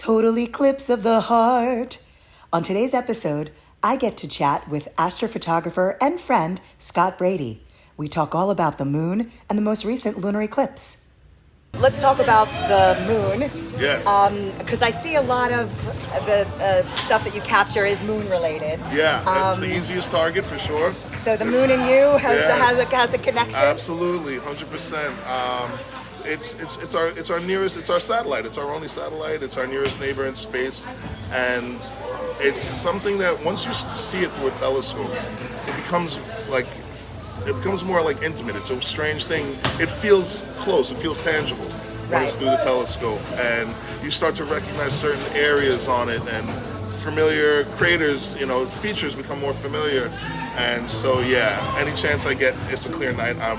Total eclipse of the heart. On today's episode, I get to chat with astrophotographer and friend Scott Brady. We talk all about the moon and the most recent lunar eclipse. Let's talk about the moon. Yes. Because I see a lot of the stuff that you capture is moon related. Yeah, it's the easiest target for sure. So the moon and you Yes. has a connection. Absolutely, 100%. It's our nearest. It's our satellite. It's our only satellite. It's our nearest neighbor in space, and it's something that once you see it through a telescope, it becomes more like intimate. It's a strange thing. It feels close. It feels tangible when it's through the telescope, and you start to recognize certain areas on it, and familiar craters, features become more familiar. And so, any chance I get, it's a clear night, I'm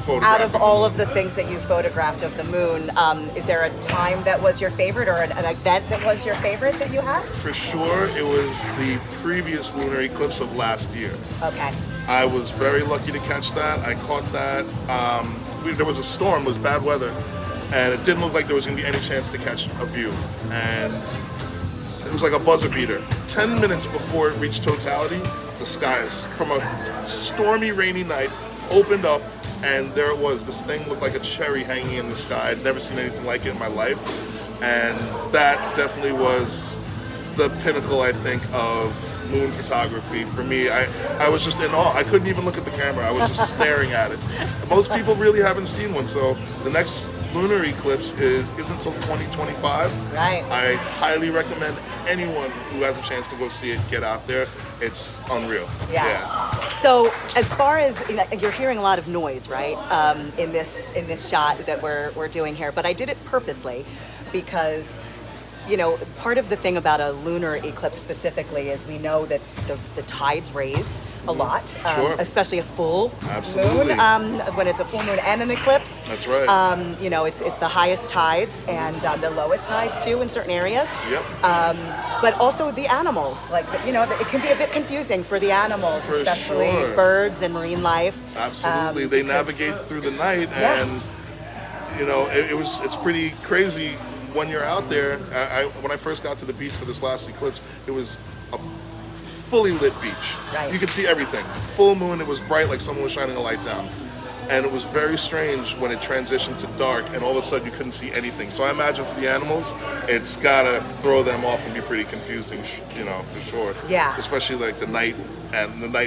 photographing. Out of all of the things that you photographed of the moon, is there a time that was your favorite, or an event that was your favorite that you had? For sure, it was the previous lunar eclipse of last year. Okay. I was very lucky to catch that. I caught that. There was a storm, it was bad weather, and it didn't look like there was going to be any chance to catch a view. And it was like a buzzer beater. 10 minutes before it reached totality, the skies, from a stormy, rainy night, opened up, and there it was. This thing looked like a cherry hanging in the sky. I'd never seen anything like it in my life. And that definitely was the pinnacle, I think, of moon photography for me. I was just in awe. I couldn't even look at the camera. I was just staring at it. Most people really haven't seen one, so the next lunar eclipse isn't until 2025. Right. I highly recommend anyone who has a chance to go see it, get out there. It's unreal. Yeah. So as far as you're hearing a lot of noise, right? In this shot that we're doing here, but I did it purposely because part of the thing about a lunar eclipse specifically is we know that the tides raise a lot, especially a full Absolutely. moon. When it's a full moon and an eclipse, That's right. It's the highest tides and the lowest tides too in certain areas. Yep. But also the animals, it can be a bit confusing for the animals, For especially sure. birds and marine life. Absolutely. They navigate through the night, and it's pretty crazy. When you're out there, when I first got to the beach for this last eclipse, it was a fully lit beach. Right. You could see everything. Full moon, it was bright like someone was shining a light down. And it was very strange when it transitioned to dark and all of a sudden you couldn't see anything. So I imagine for the animals, it's gotta throw them off and be pretty confusing, for sure. Yeah. Especially like the night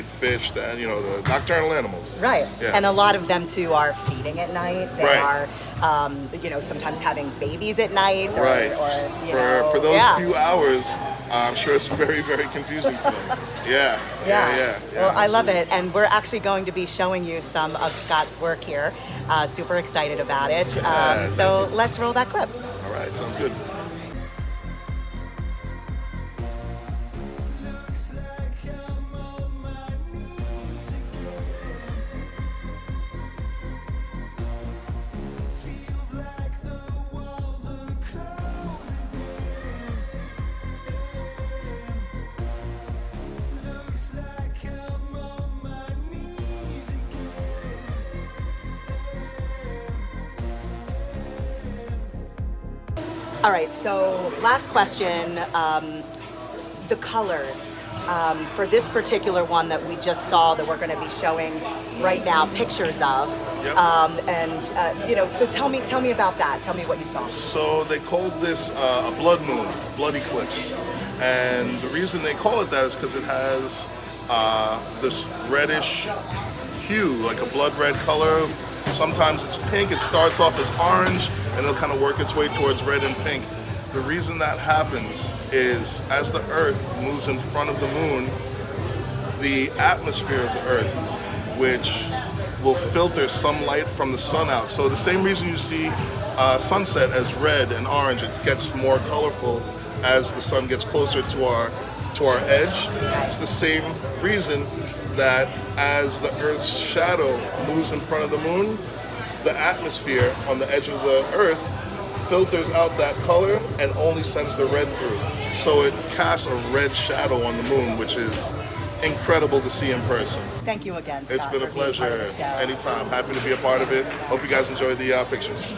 fish, the nocturnal animals. Right. Yeah. And a lot of them too are feeding at night. They Right. are, sometimes having babies at night. Right. For those yeah. few hours, I'm sure it's very, very confusing for them. Yeah. Well, I love it. And we're actually going to be showing you some of Scott's work here. Super excited about it. So let's roll that clip. All right, sounds good. All right, so last question. The colors. For this particular one that we just saw that we're going to be showing right now pictures of. Yep. So tell me about that. Tell me what you saw. So they called this a blood moon, blood eclipse. And the reason they call it that is because it has this reddish hue, like a blood red color. Sometimes it's pink. It starts off as orange and it'll kind of work its way towards red and pink. The reason that happens is as the Earth moves in front of the moon, the atmosphere of the Earth, which will filter some light from the sun out. So the same reason you see sunset as red and orange, it gets more colorful as the sun gets closer to our edge. It's the same reason that as the Earth's shadow moves in front of the moon, the atmosphere on the edge of the Earth filters out that color and only sends the red through. So it casts a red shadow on the moon, which is incredible to see in person. Thank you again, Scott. It's been a pleasure. For being part of the show. Anytime. Happy to be a part of it. Hope you guys enjoyed the pictures.